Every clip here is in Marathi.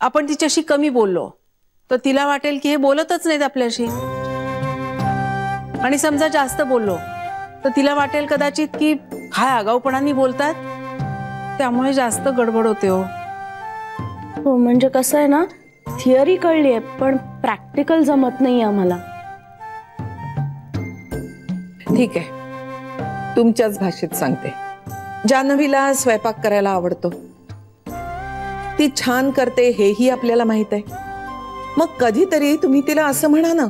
आपण तिच्याशी कमी बोललो तर तिला वाटेल की हे बोलतच नाहीत आपल्याशी, आणि समजा जास्त बोललो तर तिला वाटेल कदाचित की काय आगाऊपणाने बोलतात, त्यामुळे जास्त गडबड होते. हो म्हणजे कसं आहे ना, थिअरी कळली आहे पण प्रॅक्टिकल जमत नाही आम्हाला. ठीक आहे, तुमच्याच भाषेत सांगते. जान्हवीला स्वयंपाक करायला आवडतो, ती छान करते हेही आपल्याला माहित आहे. मग कधीतरी तुम्ही तिला असं म्हणा ना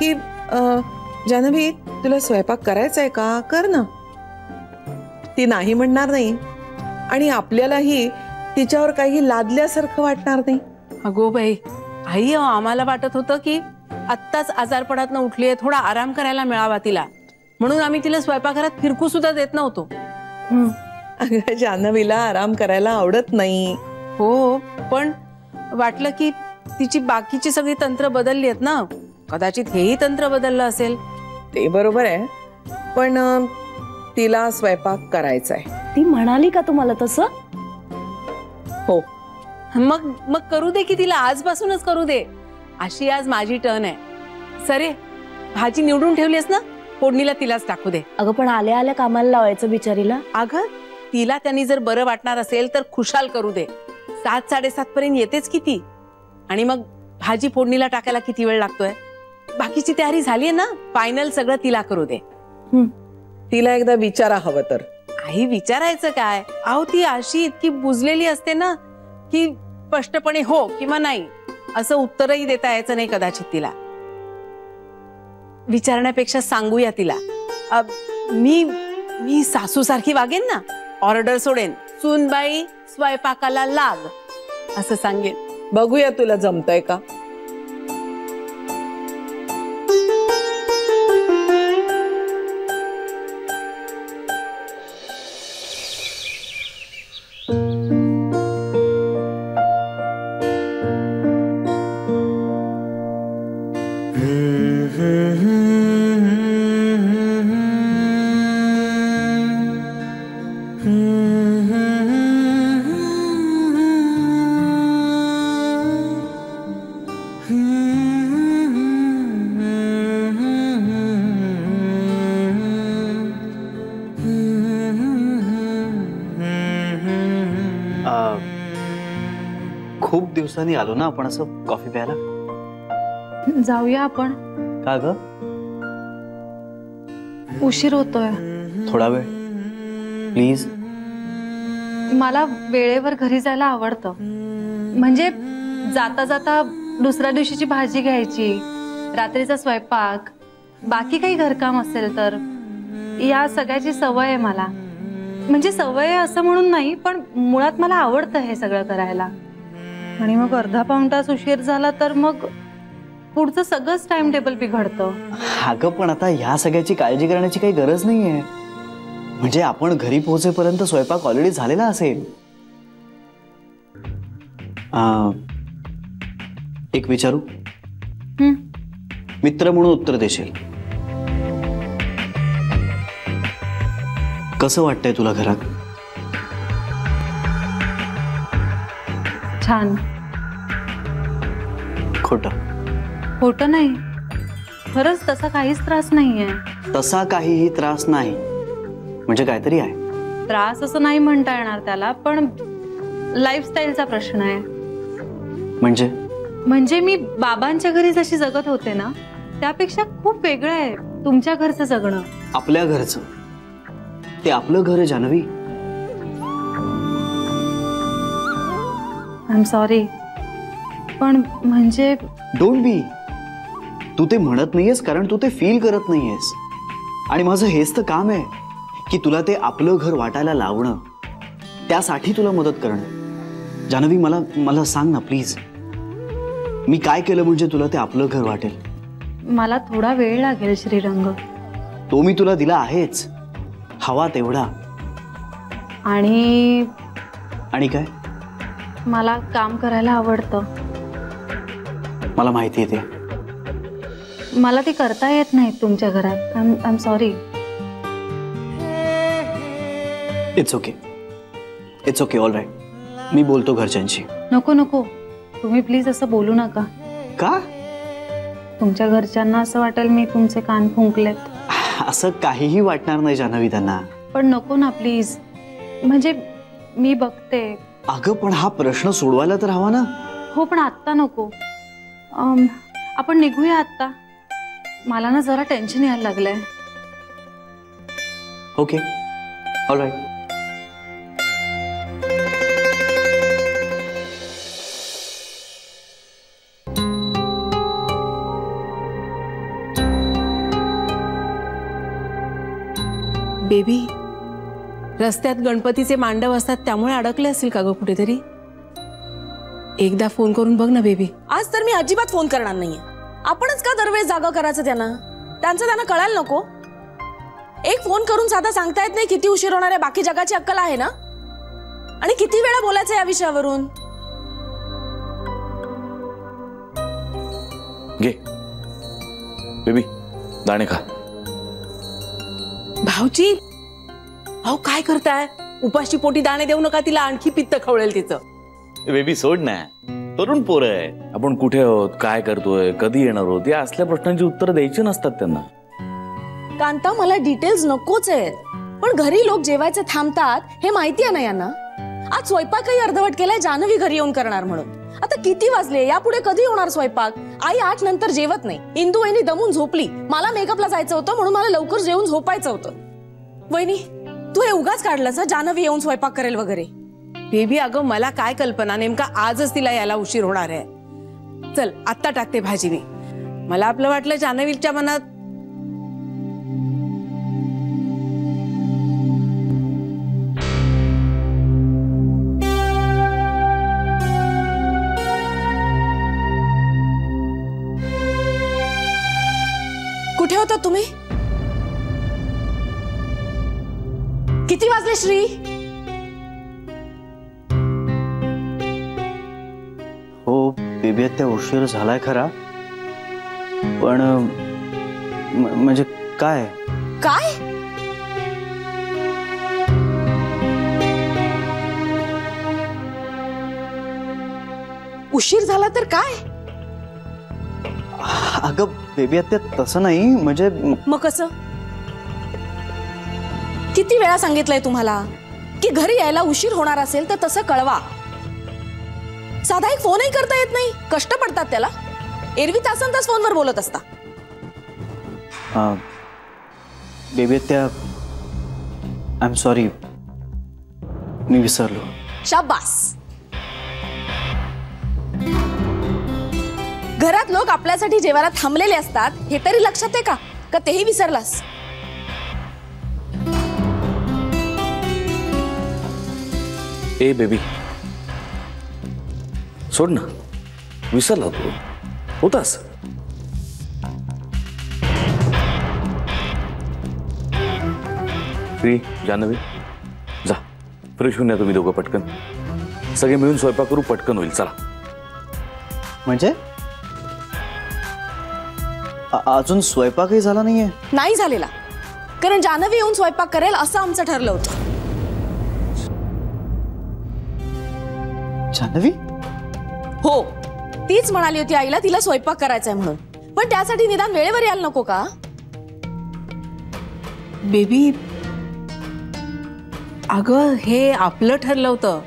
की जान्हवी तुला स्वयंपाक करायचा आहे का, कर ना. ती नाही म्हणणार नाही आणि आपल्यालाही तिच्यावर काही लादल्यासारखं वाटणार नाही. अगो बाई, आई आम्हाला वाटत होतं की आत्ताच आजारपणातनं उठली आहे, थोडा आराम करायला मिळावा तिला, म्हणून आम्ही तिला स्वयंपाकघरात फिरकू सुद्धा देत नव्हतो. अगं जान्हवीला आराम करायला आवडत नाही. हो, पण वाटलं की तिची बाकीची सगळी तंत्र बदलली आहेत ना, कदाचित हेही तंत्र बदललं असेल. ते बरोबर आहे, पण तिला स्वयंपाक करायचा आहे. ती म्हणाली का तुम्हाला तसं? हो. मग करू दे की तिला, आजपासूनच करू दे. अशी आज माझी टर्न आहे. सरे, भाजी निवडून ठेवलीस ना, फोडणीला तिलाच टाकू दे. अगं पण आल्या आल्या कामाला लावायचं बिचारीला. अगं तिला त्यांनी जर बरं वाटणार असेल तर खुशाल करू दे. 7-7:30 पर्यंत येतेच किती, आणि मग भाजी फोडणीला टाकायला किती वेळ लागतोय. बाकीची तयारी झालीये ना, फायनल सगळं तिला करू दे. तिला एकदा विचारा हवं तर. आई विचारायचं काय, अहो ती अशी इतकी बुजलेली असते ना की स्पष्टपणे हो किंवा नाही असं उत्तरही देता यायचं नाही कदाचित तिला. विचारण्यापेक्षा सांगूया तिला. मी सासू सारखी वागेन ना, ऑर्डर सोडेन, सूनबाई स्वयंपाकाला लाग असं सांगेन. बघूया तुला जमतंय का. खूप दिवसांनी आलो ना आपण असं कॉफी प्यायला. जाऊया आपण. का ग? उशीर होतोय. थोडा वेळ प्लीज. मला वेळेवर घरी जायला आवडतं. म्हणजे जाता जाता दुसऱ्या दिवशीची भाजी घ्यायची, रात्रीचा स्वयंपाक, बाकी काही घरकाम असेल तर, या सगळ्याची सवय आहे मला. म्हणजे सवय असं म्हणून नाही, पण मुळात मला आवडतं हे सगळं करायला. आणि मग अर्धा पाऊण तास उशीर झाला तर मग पुढचं सगळंच टाइम टेबल बिघडतं. अगं पण आता ह्या सगळ्याची काळजी करण्याची काही गरज नाहीये. म्हणजे आपण घरी पोहोचेपर्यंत स्वयंपाक ऑलरेडी झालेला असेल. एक विचारू? मित्र म्हणून उत्तर देशील? कसं वाटतंय तुला घरात? छान. खोटं? खोटं नाही, खरंच तसा काहीच त्रास नाहीये. तसा काहीही त्रास नाही म्हणजे काहीतरी आहे. त्रास असं नाही म्हणता येणार त्याला, पण लाईफस्टाईलचा प्रश्न आहे. म्हणजे मी बाबांच्या घरी जशी जगत होते ना, त्यापेक्षा खूप वेगळं आहे तुमच्या घरचं जगणं. आपल्या घरचं ते आपलं घर आहे जान्हवी. आय एम सॉरी, पण म्हणजे डोंट बी. तू ते म्हणत नाहीयेस कारण तू ते फील करत नाहीयेस, आणि माझं हेच तर काम आहे की तुला ते आपलं घर वाटायला लावणं, त्यासाठी तुला मदत करणं. जान्हवी मला सांग ना प्लीज, मी काय केलं म्हणजे तुला ते आपलं घर वाटेल? मला थोडा वेळ लागेल श्रीरंग. तो मी तुला दिला आहेच, हवा तेवढा. आणि काय? मला काम करायला आवडतं. मला माहिती आहे ते. मला ते करता येत नाही तुमच्या घरात. I am sorry. It's okay all right. मी बोलतो घरच्यांशी. नको नको, तुम्ही प्लीज असं बोलू नका. का? तुमच्या घरच्यांना असं वाटेल मी तुमचे कान फुंकलेत. असं काहीही वाटणार नाही जान्हवी त्यांना. पण नको ना प्लीज, म्हणजे मी बघते. अगं पण हा प्रश्न सोडवायला तर हवा ना. हो पण आत्ता नको. आपण निघूया आत्ता. मला ना जरा टेन्शन यायला लागलंय. Okay all right. बेबी, रस्त्यात गणपतीचे मांडव असतात त्यामुळे अडकले असतील का ग कुठेतरी? एकदा फोन करून बघ ना बेबी. आज तर मी अजिबात फोन करणार नाहीये. आपणच का दरवेळेस जागा करायचं त्यांना? त्यांना कळायला नको. एक फोन करून साधा सांगता येत नाही किती उशीर होणार आहे? बाकी जगाची अक्कल आहे ना? आणि किती वेळा बोलायचं या विषयावरून? घे बेबी, दाणे खा. भाऊजी, अहो काय करताय? उपाशी पोटी दाणे देऊ नका तिला, आणखी पित्त खवळेल तिचं. बेबी सोड ना, तरुण पोरं आहे. आपण कुठे आहोत, काय करतोय, कधी येणार आहोत, या असल्या प्रश्नांची उत्तर द्यायची नसतात त्यांना. कांता, मला डिटेल्स नकोच आहेत. पण घरी लोक जेवायचे थांबतात हे माहिती आहे ना यांना. आज स्वयंपाकही अर्धवट केलाय, जान्हवी घरी येऊन करणार म्हणून. आता किती वाजले? यापुढे कधी होणार स्वयंपाक? आई 8 नंतर जेवत नाही. इंदू वहिनी दमून झोपली. मला मेकअपला जायचं होतं म्हणून मला लवकर जेवून झोपायचं होतं. वहिनी, तू हे उगाच काढलंस जान्हवी येऊन स्वयंपाक करेल वगैरे. बेबी, अगं मला काय कल्पना, नेमका आजच तिला यायला उशीर होणार आहे. चल आत्ता टाकते भाजी मी. मला आपलं वाटलं जान्हवीच्या मनात. कुठे होता तुम्ही? किती वाजले श्री? हो बेबी, आता उशीर झालाय खरा, पण म्हणजे काय? काय? उशीर झाला तर काय? अगं बेबी, आता तसं नाही, म्हणजे मग कसं? किती वेळा सांगितलंय तुम्हाला की घरी यायला उशीर होणार असेल तर तसं कळवा. साधा एक फोनही करता येत नाही. कष्ट पडतात त्याला. एरवी तासन-तास फोनवर बोलत असता. बेबी, त्या आय एम सॉरी, मी विसरलो. शाबास. घरात लोक आपल्यासाठी जेवायला थांबलेले असतात हे तरी लक्षात आहे का तेही विसरलास? ए बेबी, सोड ना, विसरला तू होतास. श्री, जान्हवी, जा फ्रेश होऊन या तुम्ही दोघं पटकन. सगळे मिळून स्वयंपाक करू, पटकन होईल. चला. म्हणजे अजून स्वयंपाकही झाला नाहीये? नाही झालेला, कारण जान्हवी येऊन स्वयंपाक करेल असं आमचं ठरलं होतं. जान्हवी? हो, तीच म्हणाली होती आईला तिला स्वयंपाक करायचाय म्हणून. पण त्यासाठी निदान वेळेवर यायला नको का? बेबी, अगं हे आपलं ठरलं होतं.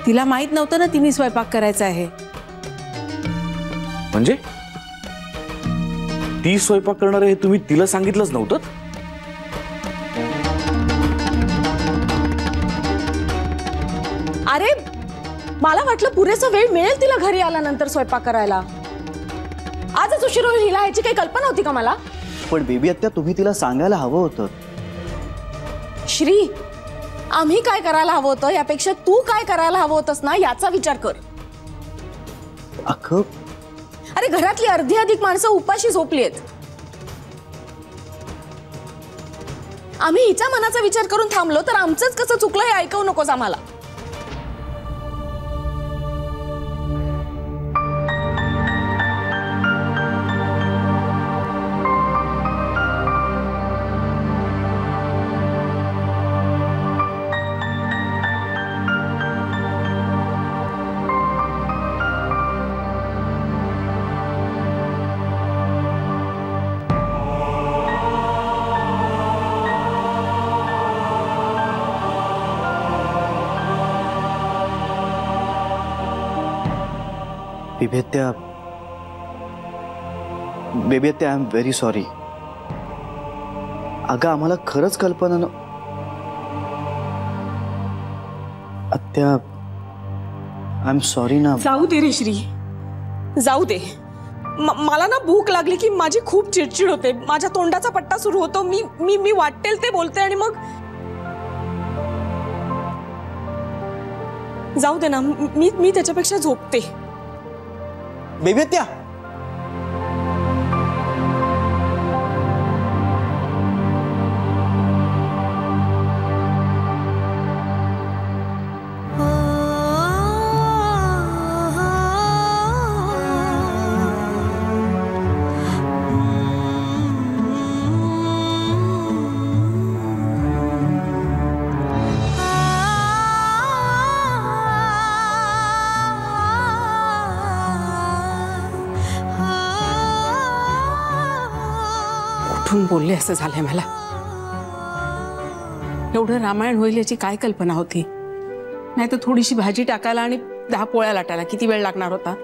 तिला माहित नव्हतं ना तिने स्वयंपाक करायचा आहे. म्हणजे ती स्वयंपाक करणार आहे हे तुम्ही तिला सांगितलंच नव्हतं? अरे मला वाटलं पुरेसा वेळ मिळेल तिला घरी आल्यानंतर स्वयंपाक करायला. आजच उशीर होईल हिला ह्याची काही कल्पना होती का मला? पण बेबी, आता तुम्ही तिला सांगायला हवं होतं. श्री, आम्ही काय करायला हवं होतं यापेक्षा तू काय करायला हवं होतंस ना याचा विचार कर. अगं अरे घरातली अर्धी अधिक माणसं उपाशी झोपली आहेत. आम्ही हिच्या मनाचा विचार करून थांबलो तर आमचंच कसं चुकलं हे ऐकवू नकोस आम्हाला. Baby I am very sorry. अगं आम्हाला खरंच कल्पना आत्या, आय एम सॉरी ना. जाऊ दे रे श्री, जाऊ दे. मला ना भूक लागली की माझी खूप चिडचिड होते, माझ्या तोंडाचा पट्टा सुरू होतो, मी मी मी वाटेल ते बोलते आणि मग जाऊ दे ना, मी त्याच्यापेक्षा झोपते. बेबी आत्या, कुठून बोलले असं झालंय मला. एवढं रामायण होईल याची काय कल्पना होती. नाही तर थोडीशी भाजी टाकायला आणि 10 पोळ्या लाटायला किती वेळ लागणार होता.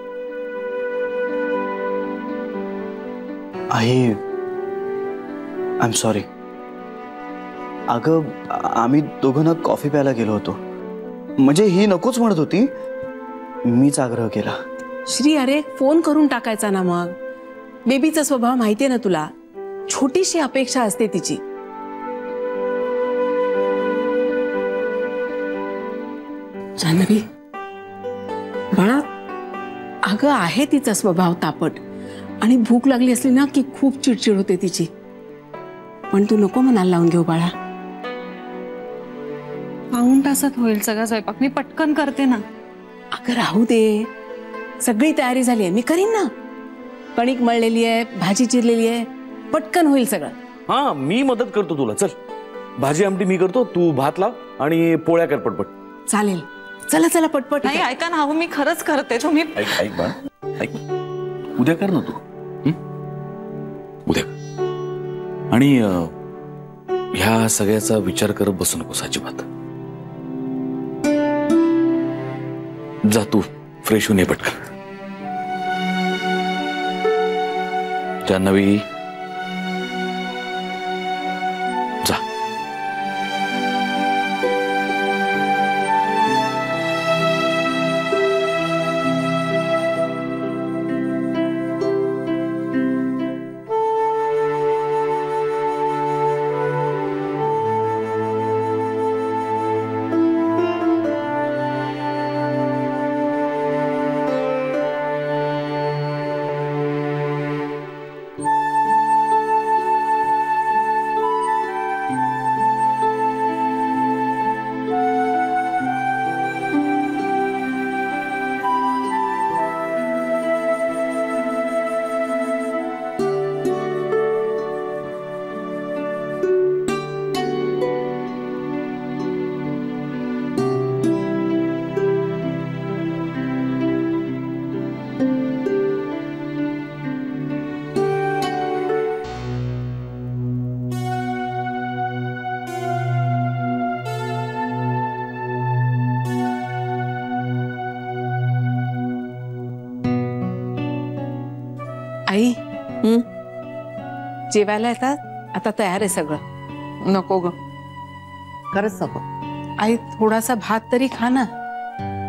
आई आय एम सॉरी. अगं आम्ही दोघं कॉफी प्यायला गेलो होतो, म्हणजे ही नकोच म्हणत होती, मीच आग्रह केला. श्री अरे फोन करून टाकायचा ना. मग बेबीचा स्वभाव माहितीये ना तुला, छोटीशी अपेक्षा असते तिची. जान्हवी बाळा, अगं आहे तिचा स्वभाव तापट, आणि भूक लागली असली ना की खूप चिडचिड होते तिची. पण तू नको मनाला लावून घेऊ बाळा. पाऊण तासात होईल सगळा स्वयंपाक, मी पटकन करते ना. अगं राहू दे, सगळी तयारी झाली आहे, मी करीन ना. कणिक मळलेली आहे, भाजी चिरलेली आहे, पटकन होईल सगळं. हा मी मदत करतो तुला. चल भाजी आमटी मी करतो, तू भात लाव आणि पोळ्या कर पटपट. चालेल, चला चला पटपट. नाही ऐका ना, मी खरंच करते. तुम्ही ऐक बाळ, ऐक, उद्या कर ना तू. उद्या. आणि ह्या सगळ्याचा विचार करत बसू नकोस अजिबात. जा तू फ्रेश होऊन ये पटकन. जान्हवी जा. आई जेवायला येतात, आता तयार आहे सगळं. नको ग, खरंच नको. आई थोडासा भात तरी खा ना.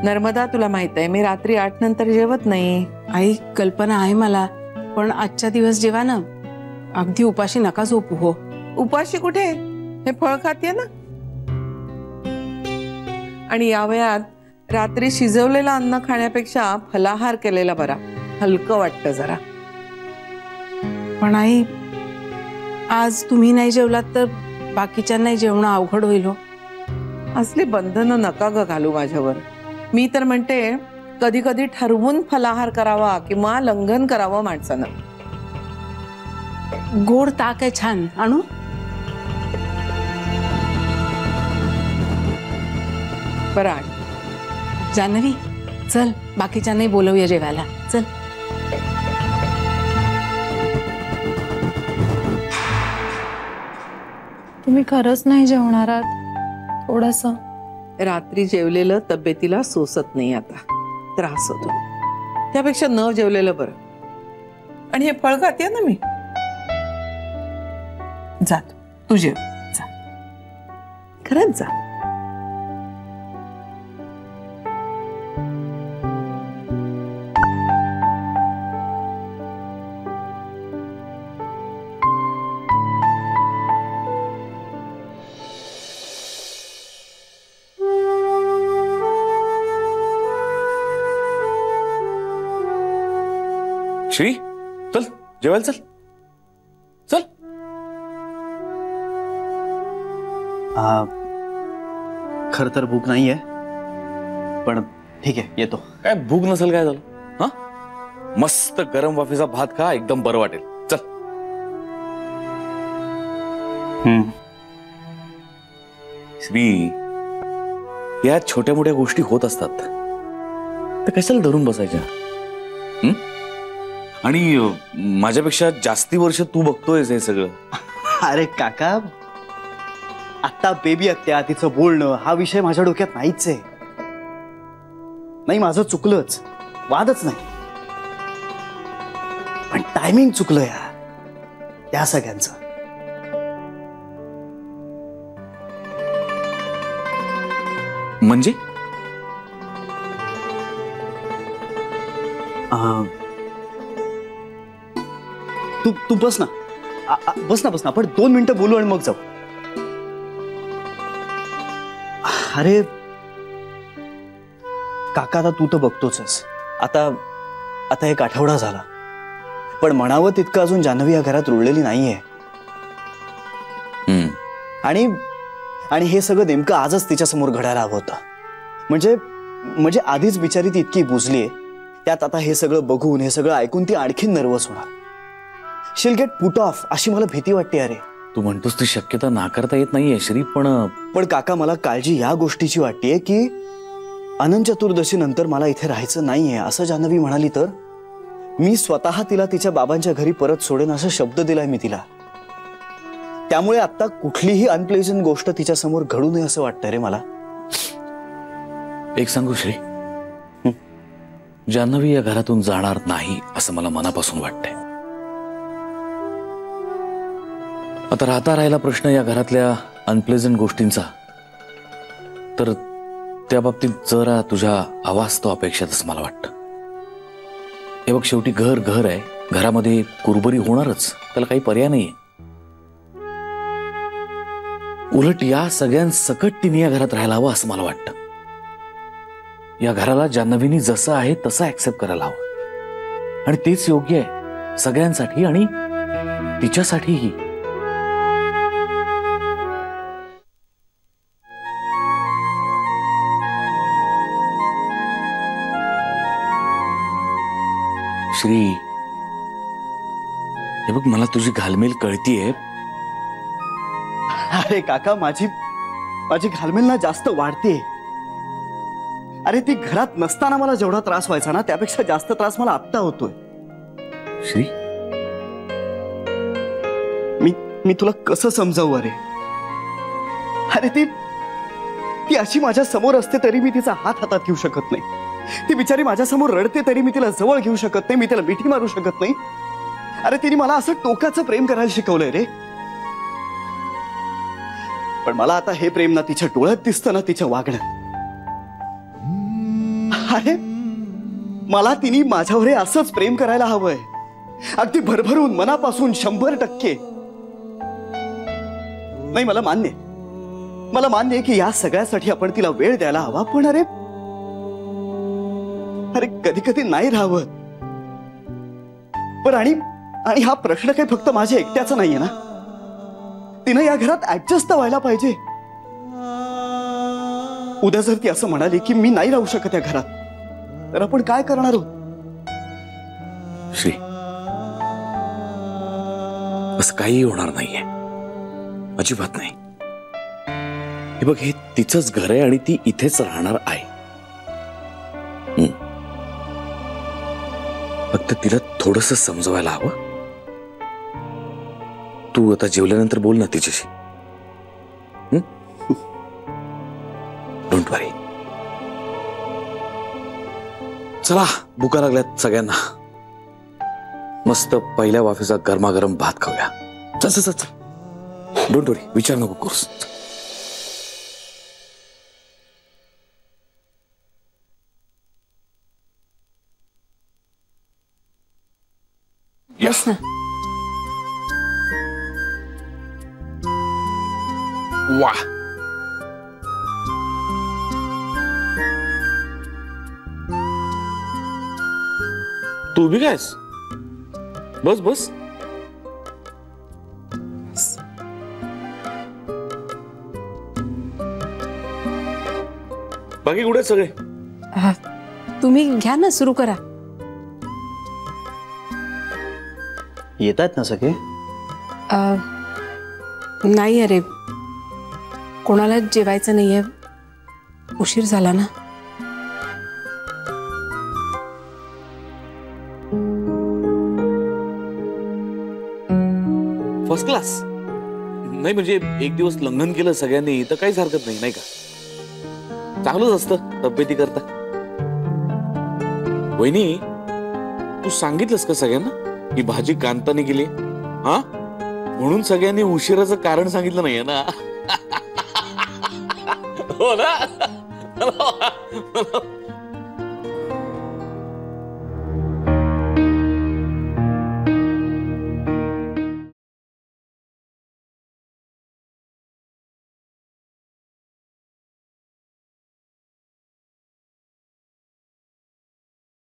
नर्मदा, तुला माहित आहे मी रात्री 8 नंतर जेवत नाही. आई कल्पना आहे मला, पण आजच्या दिवस जेवा ना. अगदी उपाशी नका झोपू. हो उपाशी कुठे, हे फळ खाते ना. आणि या वयात रात्री शिजवलेलं अन्न खाण्यापेक्षा फलाहार केलेला बरा, हलकं वाटतं जरा. पण आई आज तुम्ही नाही जेवलात तर बाकीच्यांनाही जेवणं अवघड होईल. हो असली बंधनं नका ग घालू माझ्यावर. मी तर म्हणते कधी कधी ठरवून फलाहार करावा किंवा लंघन करावं माणसानं. गोड ताक आहे छान, आणू? बरं आण. जान्हवी चल, बाकीच्यांनाही बोलवूया जेवायला. चल. तुम्ही खरंच नाही जेवणार आहात? थोडंसं रात्री जेवलेलं तब्येतीला सोसत नाही, आता त्रास होतो. त्यापेक्षा न जेवलेलं बरं. आणि हे फळ खाते ना मी. जा तू जेव जा, खरंच जा. श्री, चल जेवायला चल. चल. खर तर भूक नाहीये, पण ठीक आहे येतो. काय भूक नसेल काय झालं? हा, मस्त गरम वाफेचा भात खा, एकदम बरं वाटेल. चल. श्री, या छोट्या मोठ्या गोष्टी होत असतात, तर कशाला धरून बसायच्या? आणि माझ्यापेक्षा जास्ती वर्ष तू बघतोयस हे सगळं. अरे काका, आता बेबी हत्या, तिचं बोलणं, हा विषय माझ्या डोक्यात नाहीच आहे. नाही, माझं चुकलंच, वादच नाही, पण टायमिंग चुकलं या त्या सगळ्यांचं. म्हणजे तू बस ना, बस ना, आपण 2 मिनिटं बोलू आणि मग जाऊ. अरे काका, आता तू तर बघतोच, आता एक आठवडा झाला, पण म्हणावं तितकं अजून जान्हवी या घरात रुळलेली नाहीये. आणि हे सगळं नेमकं आजच तिच्या समोर घडायला हवं होतं. म्हणजे आधीच बिचारी ती इतकी बुजलीये, त्यात आता हे सगळं बघून, हे सगळं ऐकून ती आणखीन नर्वस होणार. शील गेट पुट ऑफ अशी मला भीती वाटते. अरे तू म्हणतोस ती शक्यता नाकारता येत नाहीये श्री, पण काका, मला काळजी या गोष्टीची वाटतेय की अनंत चतुर्दशी नंतर मला इथे राहायचं नाहीये असं जान्हवी म्हणाली तर मी स्वतः तिला तिच्या बाबांच्या घरी परत सोडेन असा शब्द दिलाय मी तिला. त्यामुळे आता कुठलीही अनप्लेझंट गोष्ट तिच्या समोर घडू नये असं वाटतंय रे मला. एक सांगू श्री, जान्हवी या घरातून जाणार नाही असं मला मनापासून वाटतंय. आता राहिला प्रश्न या घरातल्या अनप्लेझंट गोष्टींचा, तर त्या बाबतीत जरा तुझ्या अवास्तव अपेक्षाच असं मला वाटतं. हे बघ, शेवटी घर आहे, घरामध्ये कुरबुरी होणारच, त्याला काही पर्याय नाहीये. उलट या सगळ्यांसकट तिने या घरात राहायला हवं असं मला वाटतं. या घराला जान्हवीनी जसं आहे तसं ऍक्सेप्ट करायला हवं, आणि तेच योग्य आहे सगळ्यांसाठी आणि तिच्यासाठीही. श्री, हे बघ, मला तुझी घालमेल कळतीये. अरे काका, माझी घालमेल ना जास्त वाढते. अरे ती घरात नसताना मला जेवढा त्रास व्हायचा ना, त्यापेक्षा जास्त त्रास मला आत्ता होतोय. श्री, मी तुला कसं समजावू? अरे ती अशी माझ्या समोर असते तरी मी तिचा हात हातात घेऊ शकत नाही. ती बिचारी माझ्या समोर रडते तरी मी तिला जवळ घेऊ शकत नाही, मी तिला मिठी मारू शकत नाही. अरे तिने मला असं टोकाचं प्रेम करायला शिकवलंय रे. पण मला आता हे प्रेम ना तिच्या डोळ्यात दिसतं ना तिच्या वागण्यात. अरे मला तिने माझ्यावर असंच प्रेम करायला हवंय, अगदी भरभरून, मनापासून, 100%. नाही, मला मान्य आहे की या सगळ्यासाठी आपण तिला वेळ द्यायला हवा, पण अरे कधी कधी नाही राहावं. पण आणि हा प्रश्न काही फक्त माझ्या एकट्याचा नाहीये ना. तिनं या घरात ऍडजस्ट व्हायला पाहिजे. उद्या जर ती असं म्हणाली की मी नाही राहू शकत या घरात, तर आपण काय करणार आहोत? श्री, असं काही होणार नाहीये, अजिबात नाही. हे बघ, हे तिचंच घर आहे आणि ती इथेच राहणार आहे. फक्त तिला थोडंसं समजवायला हवं. तू आता जेवल्यानंतर बोल ना तिच्याशी. डोंट वरी. चला भुका लागल्यात सगळ्यांना. मस्त पहिल्या वाफेचा गरमागरम भात खाऊया. चल चल चल. डोंट वरी, विचार नको करूस. बस ना. वा, तू उभी कायस? बस बस. बाकी कुठे आहेत सगळे? तुम्ही घ्या ना, सुरू करा. येत आहेत ना सगळे? नाही अरे, कोणाला जेवायचं नाहीये, उशीर झाला ना. First class. नाही म्हणजे एक दिवस लंघन केलं सगळ्यांनी तर काहीच हरकत नाही, नाही का? चांगलंच असतं तब्येती करता. वहिनी, तू सांगितलंस का सगळ्यांना की भाजी कांताने केली? हा, म्हणून सगळ्यांनी उशिराचं कारण सांगितलं नाहीये ना? हो ना?